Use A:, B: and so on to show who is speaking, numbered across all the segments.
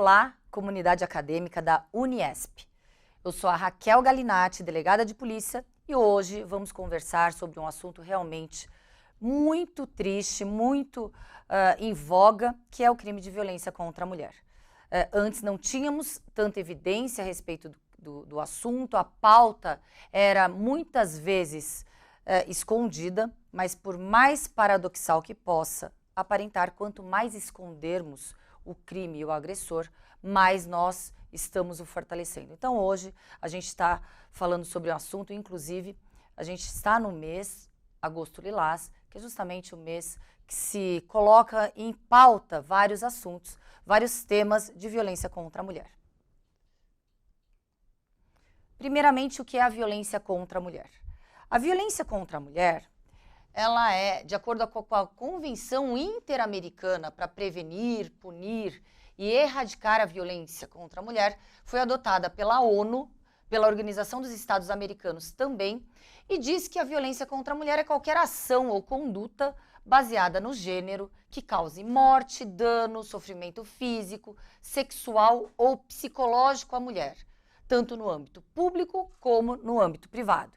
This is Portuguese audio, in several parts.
A: Olá, comunidade acadêmica da Uniesp. Eu sou a Raquel Galinatti, delegada de polícia, e hoje vamos conversar sobre um assunto realmente muito triste, muito em voga, que é o crime de violência contra a mulher. Antes não tínhamos tanta evidência a respeito do assunto, a pauta era muitas vezes escondida, mas por mais paradoxal que possa aparentar, quanto mais escondermos o crime e o agressor, mais nós estamos o fortalecendo. Então hoje a gente está falando sobre um assunto, inclusive a gente está no mês Agosto Lilás, que é justamente o mês que se coloca em pauta vários assuntos, vários temas de violência contra a mulher. Primeiramente, o que é a violência contra a mulher? A violência contra a mulher, ela é, de acordo com a Convenção Interamericana para Prevenir, Punir e Erradicar a Violência contra a Mulher, foi adotada pela ONU, pela Organização dos Estados Americanos também, e diz que a violência contra a mulher é qualquer ação ou conduta baseada no gênero que cause morte, dano, sofrimento físico, sexual ou psicológico à mulher, tanto no âmbito público como no âmbito privado.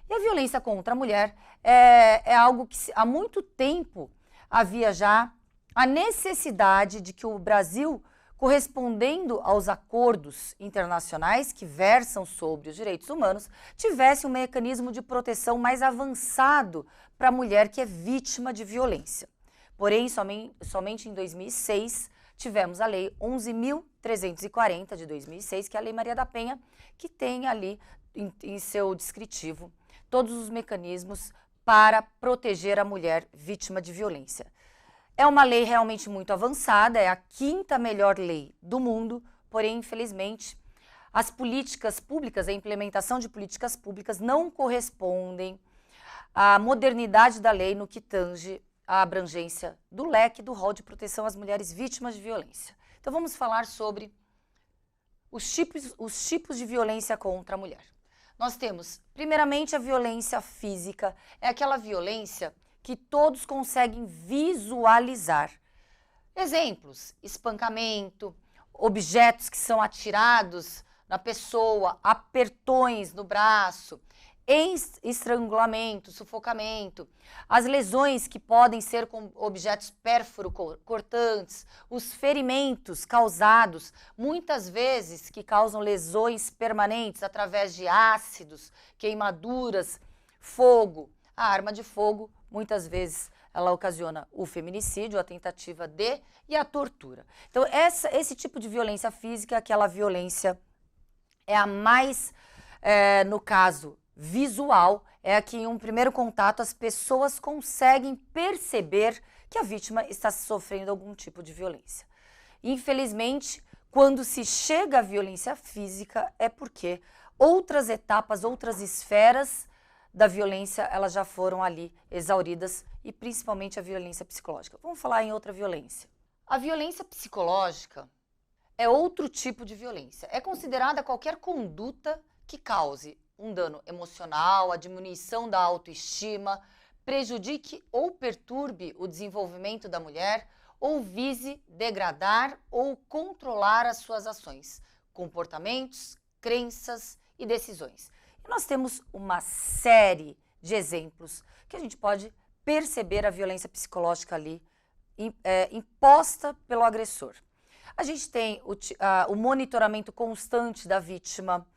A: E a violência contra a mulher é algo que há muito tempo havia já a necessidade de que o Brasil, correspondendo aos acordos internacionais que versam sobre os direitos humanos, tivesse um mecanismo de proteção mais avançado para a mulher que é vítima de violência. Porém, somente em 2006, tivemos a Lei 11.340 de 2006, que é a Lei Maria da Penha, que tem ali em seu descritivo todos os mecanismos para proteger a mulher vítima de violência. É uma lei realmente muito avançada, é a 5ª melhor lei do mundo, porém, infelizmente, as políticas públicas, a implementação de políticas públicas não correspondem à modernidade da lei no que tange a abrangência do leque do rol de proteção às mulheres vítimas de violência. Então vamos falar sobre os tipos de violência contra a mulher. Nós temos, primeiramente, a violência física, é aquela violência que todos conseguem visualizar. Exemplos: espancamento, objetos que são atirados na pessoa, apertões no braço, estrangulamento, sufocamento, as lesões que podem ser com objetos pérfuro-cortantes, os ferimentos causados, muitas vezes que causam lesões permanentes através de ácidos, queimaduras, fogo. A arma de fogo, muitas vezes, ela ocasiona o feminicídio, a tentativa de e a tortura. Então, esse tipo de violência física, aquela violência é a mais, no caso, visual, é a que em um primeiro contato as pessoas conseguem perceber que a vítima está sofrendo algum tipo de violência. Infelizmente, quando se chega à violência física, é porque outras etapas, outras esferas da violência, elas já foram ali exauridas, e principalmente a violência psicológica. Vamos falar em outra violência. A violência psicológica é outro tipo de violência. É considerada qualquer conduta que cause um dano emocional, a diminuição da autoestima, prejudique ou perturbe o desenvolvimento da mulher ou vise degradar ou controlar as suas ações, comportamentos, crenças e decisões. E nós temos uma série de exemplos que a gente pode perceber a violência psicológica ali imposta pelo agressor. A gente tem o monitoramento constante da vítima,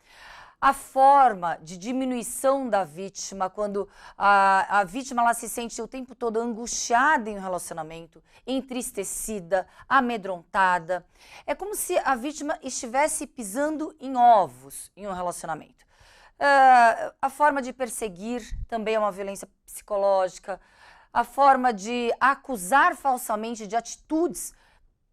A: a forma de diminuição da vítima, quando a vítima ela se sente o tempo todo angustiada em um relacionamento, entristecida, amedrontada. É como se a vítima estivesse pisando em ovos em um relacionamento. A forma de perseguir também é uma violência psicológica. A forma de acusar falsamente de atitudes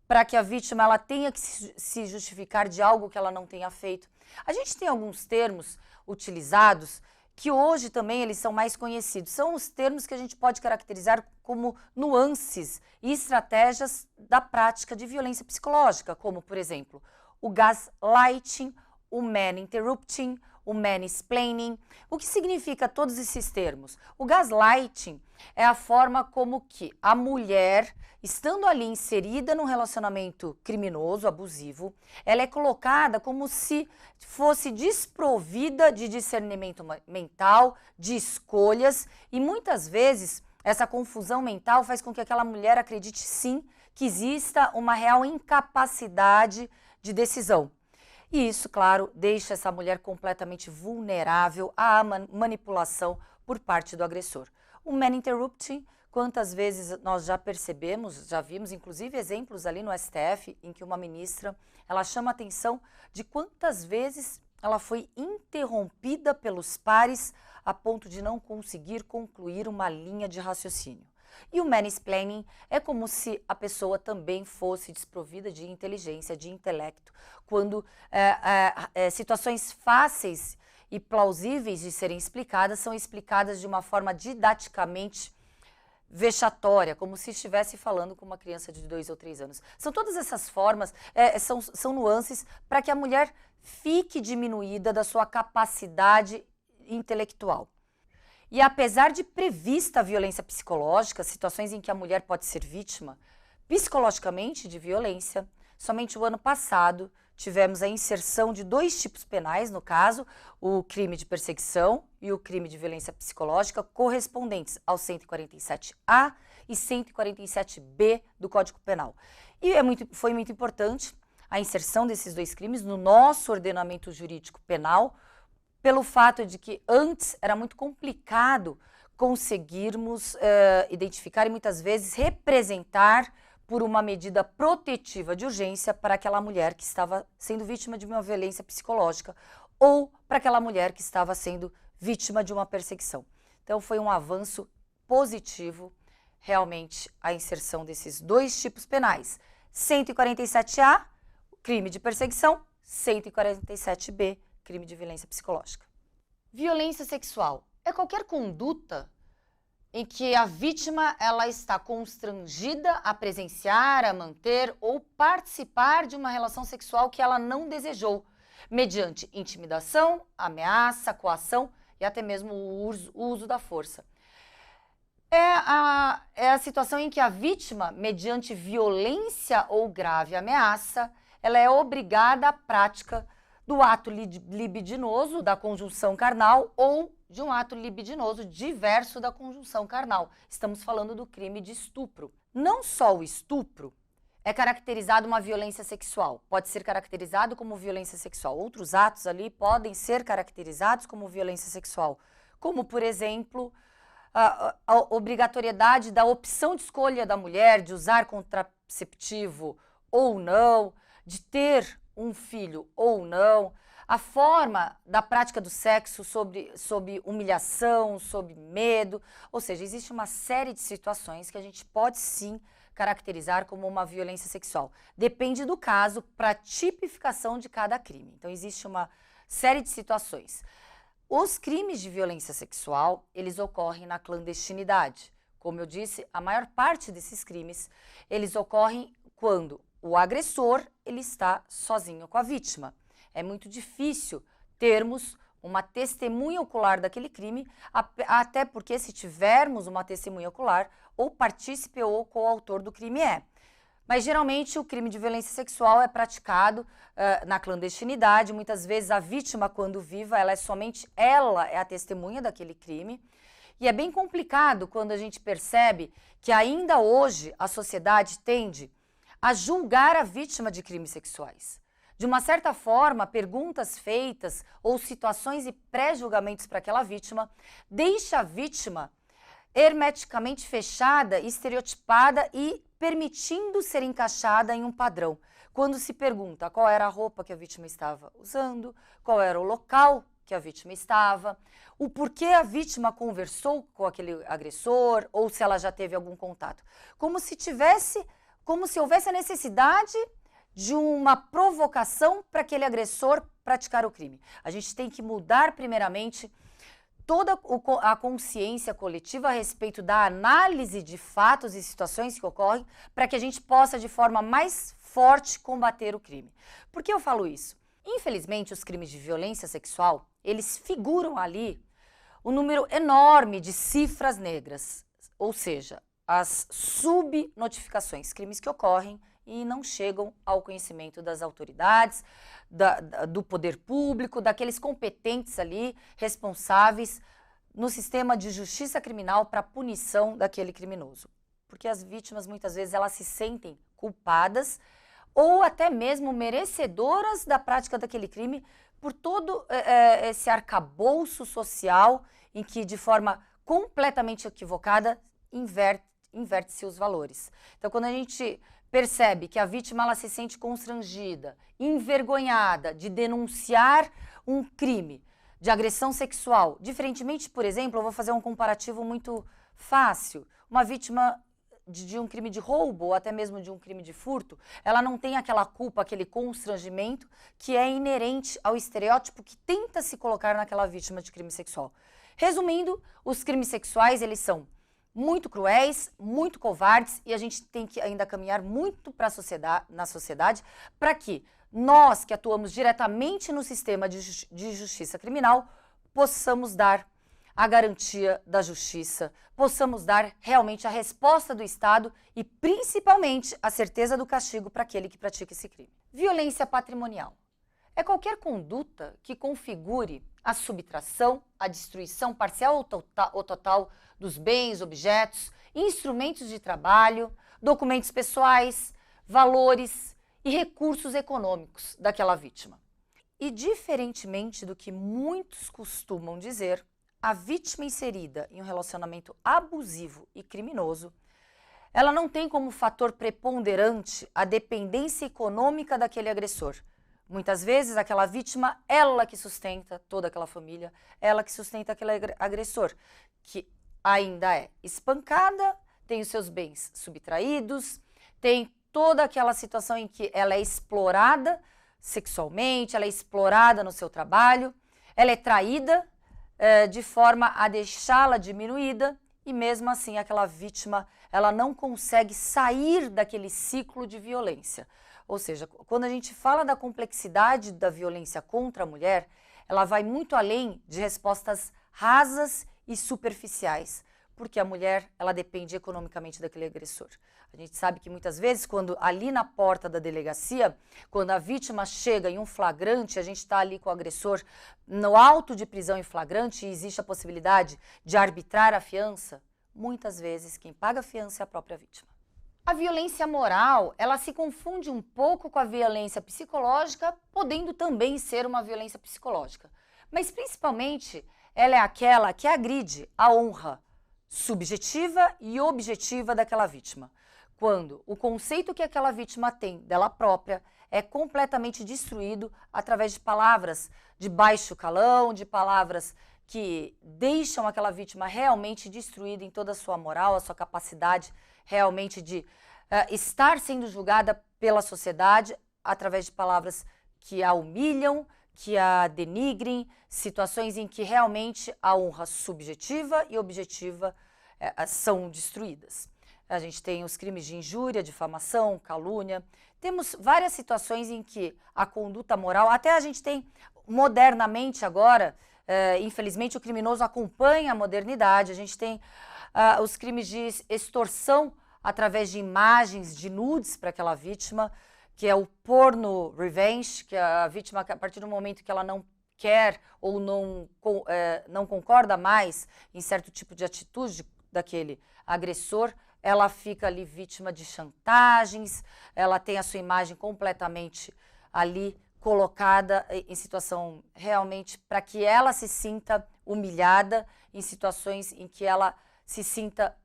A: para que a vítima ela tenha que se justificar de algo que ela não tenha feito. A gente tem alguns termos utilizados que hoje também eles são mais conhecidos. São os termos que a gente pode caracterizar como nuances e estratégias da prática de violência psicológica, como, por exemplo, o gaslighting, o man interrupting, o mansplaining. O que significa todos esses termos? O gaslighting é a forma como que a mulher, estando ali inserida num relacionamento criminoso, abusivo, ela é colocada como se fosse desprovida de discernimento mental, de escolhas, e muitas vezes essa confusão mental faz com que aquela mulher acredite sim que exista uma real incapacidade de decisão. E isso, claro, deixa essa mulher completamente vulnerável à manipulação por parte do agressor. O man interrupting, quantas vezes nós já percebemos, já vimos inclusive exemplos ali no STF em que uma ministra, ela chama a atenção de quantas vezes ela foi interrompida pelos pares a ponto de não conseguir concluir uma linha de raciocínio. E o mansplaining é como se a pessoa também fosse desprovida de inteligência, de intelecto, quando situações fáceis e plausíveis de serem explicadas são explicadas de uma forma didaticamente vexatória, como se estivesse falando com uma criança de 2 ou 3 anos. São todas essas formas, são nuances para que a mulher fique diminuída da sua capacidade intelectual. E apesar de prevista a violência psicológica, situações em que a mulher pode ser vítima psicologicamente de violência, somente o ano passado tivemos a inserção de 2 tipos penais, no caso, o crime de perseguição e o crime de violência psicológica, correspondentes ao 147A e 147B do Código Penal. E foi muito importante a inserção desses 2 crimes no nosso ordenamento jurídico penal, pelo fato de que antes era muito complicado conseguirmos identificar e muitas vezes representar por uma medida protetiva de urgência para aquela mulher que estava sendo vítima de uma violência psicológica ou para aquela mulher que estava sendo vítima de uma perseguição. Então foi um avanço positivo realmente a inserção desses 2 tipos penais. 147A, crime de perseguição, 147B, crime de violência psicológica. Violência sexual é qualquer conduta em que a vítima ela está constrangida a presenciar, a manter ou participar de uma relação sexual que ela não desejou, mediante intimidação, ameaça, coação e até mesmo o uso da força. É a situação em que a vítima, mediante violência ou grave ameaça, ela é obrigada à prática do ato libidinoso da conjunção carnal ou de um ato libidinoso diverso da conjunção carnal. Estamos falando do crime de estupro. Não só o estupro é caracterizado uma violência sexual, pode ser caracterizado como violência sexual. Outros atos ali podem ser caracterizados como violência sexual, como, por exemplo, a obrigatoriedade da opção de escolha da mulher de usar contraceptivo ou não, de ter um filho ou não, a forma da prática do sexo sob humilhação, sob medo, ou seja, existe uma série de situações que a gente pode sim caracterizar como uma violência sexual. Depende do caso para a tipificação de cada crime. Então existe uma série de situações. Os crimes de violência sexual, eles ocorrem na clandestinidade. Como eu disse, a maior parte desses crimes, eles ocorrem quando o agressor ele está sozinho com a vítima. É muito difícil termos uma testemunha ocular daquele crime, até porque se tivermos uma testemunha ocular, ou partícipe ou coautor do crime é. Mas geralmente o crime de violência sexual é praticado na clandestinidade, muitas vezes a vítima, quando viva, ela é a testemunha daquele crime. E é bem complicado quando a gente percebe que ainda hoje a sociedade tende a julgar a vítima de crimes sexuais. De uma certa forma, perguntas feitas ou situações e pré-julgamentos para aquela vítima deixa a vítima hermeticamente fechada, estereotipada e permitindo ser encaixada em um padrão. Quando se pergunta qual era a roupa que a vítima estava usando, qual era o local que a vítima estava, o porquê a vítima conversou com aquele agressor ou se ela já teve algum contato. Como se houvesse a necessidade de uma provocação para aquele agressor praticar o crime. A gente tem que mudar primeiramente toda a consciência coletiva a respeito da análise de fatos e situações que ocorrem para que a gente possa de forma mais forte combater o crime. Por que eu falo isso? Infelizmente, os crimes de violência sexual, eles figuram ali um número enorme de cifras negras, ou seja, as subnotificações, crimes que ocorrem e não chegam ao conhecimento das autoridades, do poder público, daqueles competentes ali, responsáveis no sistema de justiça criminal para a punição daquele criminoso. Porque as vítimas, muitas vezes, elas se sentem culpadas ou até mesmo merecedoras da prática daquele crime por todo esse arcabouço social em que, de forma completamente equivocada, inverte-se os valores. Então, quando a gente percebe que a vítima ela se sente constrangida, envergonhada de denunciar um crime de agressão sexual, diferentemente, por exemplo, eu vou fazer um comparativo muito fácil, uma vítima de um crime de roubo ou até mesmo de um crime de furto, ela não tem aquela culpa, aquele constrangimento que é inerente ao estereótipo que tenta se colocar naquela vítima de crime sexual. Resumindo, os crimes sexuais, eles são muito cruéis, muito covardes e a gente tem que ainda caminhar muito na sociedade para que nós que atuamos diretamente no sistema de justiça criminal possamos dar a garantia da justiça, possamos dar realmente a resposta do Estado e principalmente a certeza do castigo para aquele que pratica esse crime. Violência patrimonial é qualquer conduta que configure a subtração, a destruição parcial ou total dos bens, objetos, instrumentos de trabalho, documentos pessoais, valores e recursos econômicos daquela vítima. E diferentemente do que muitos costumam dizer, a vítima inserida em um relacionamento abusivo e criminoso, ela não tem como fator preponderante a dependência econômica daquele agressor. Muitas vezes, aquela vítima, ela que sustenta toda aquela família, ela que sustenta aquele agressor, que ainda é espancada, tem os seus bens subtraídos, tem toda aquela situação em que ela é explorada sexualmente, ela é explorada no seu trabalho, ela é traída de forma a deixá-la diminuída e mesmo assim aquela vítima ela não consegue sair daquele ciclo de violência. Ou seja, quando a gente fala da complexidade da violência contra a mulher, ela vai muito além de respostas rasas e superficiais, porque a mulher ela depende economicamente daquele agressor. A gente sabe que muitas vezes, quando ali na porta da delegacia, quando a vítima chega em um flagrante, a gente está ali com o agressor no auto de prisão em flagrante e existe a possibilidade de arbitrar a fiança, muitas vezes quem paga a fiança é a própria vítima. A violência moral, ela se confunde um pouco com a violência psicológica, podendo também ser uma violência psicológica. Mas principalmente, ela é aquela que agride a honra subjetiva e objetiva daquela vítima. Quando o conceito que aquela vítima tem dela própria é completamente destruído através de palavras de baixo calão, de palavras que deixam aquela vítima realmente destruída em toda a sua moral, a sua capacidade realmente de estar sendo julgada pela sociedade através de palavras que a humilham, que a denigrem, situações em que realmente a honra subjetiva e objetiva são destruídas. A gente tem os crimes de injúria, difamação, calúnia. Temos várias situações em que a conduta moral, até a gente tem modernamente agora, infelizmente o criminoso acompanha a modernidade, a gente tem os crimes de extorsão através de imagens de nudes para aquela vítima, que é o porno revenge, que a vítima, a partir do momento que ela não quer ou não concorda mais em certo tipo de atitude daquele agressor, ela fica ali vítima de chantagens, ela tem a sua imagem completamente ali colocada em situação realmente para que ela se sinta humilhada, em situações em que ela se sinta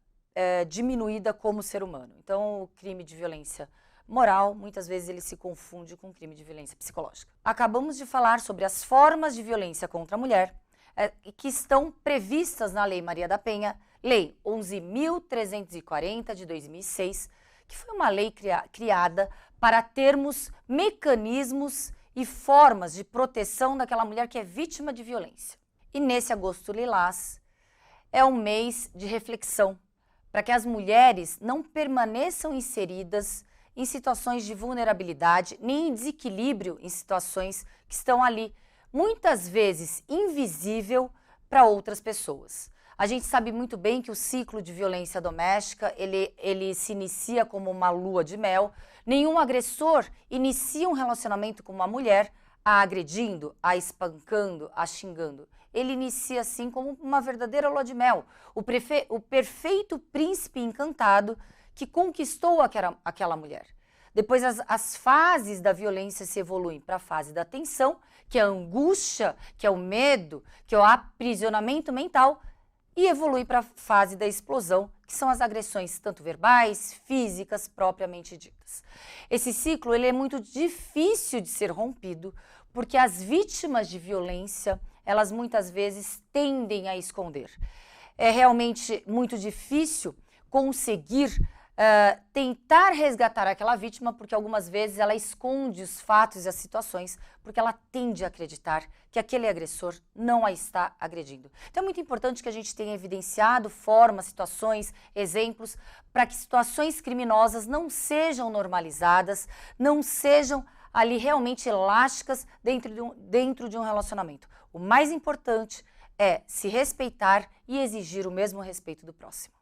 A: diminuída como ser humano. Então, o crime de violência moral, muitas vezes ele se confunde com o crime de violência psicológica. Acabamos de falar sobre as formas de violência contra a mulher que estão previstas na Lei Maria da Penha, Lei 11.340 de 2006, que foi uma lei criada para termos mecanismos e formas de proteção daquela mulher que é vítima de violência. E nesse agosto lilás é um mês de reflexão para que as mulheres não permaneçam inseridas em situações de vulnerabilidade, nem em desequilíbrio em situações que estão ali, muitas vezes invisível para outras pessoas. A gente sabe muito bem que o ciclo de violência doméstica, ele se inicia como uma lua de mel. Nenhum agressor inicia um relacionamento com uma mulher a agredindo, a espancando, a xingando. Ele inicia assim como uma verdadeira lua de mel. O perfeito príncipe encantado que conquistou aquela mulher. Depois as fases da violência se evoluem para a fase da tensão, que é a angústia, que é o medo, que é o aprisionamento mental, e evolui para a fase da explosão, que são as agressões tanto verbais, físicas, propriamente ditas. Esse ciclo ele é muito difícil de ser rompido, porque as vítimas de violência, elas muitas vezes tendem a esconder. É realmente muito difícil conseguir tentar resgatar aquela vítima, porque algumas vezes ela esconde os fatos e as situações, porque ela tende a acreditar que aquele agressor não a está agredindo. Então é muito importante que a gente tenha evidenciado formas, situações, exemplos, para que situações criminosas não sejam normalizadas, não sejam ali realmente elásticas dentro de um relacionamento. O mais importante é se respeitar e exigir o mesmo respeito do próximo.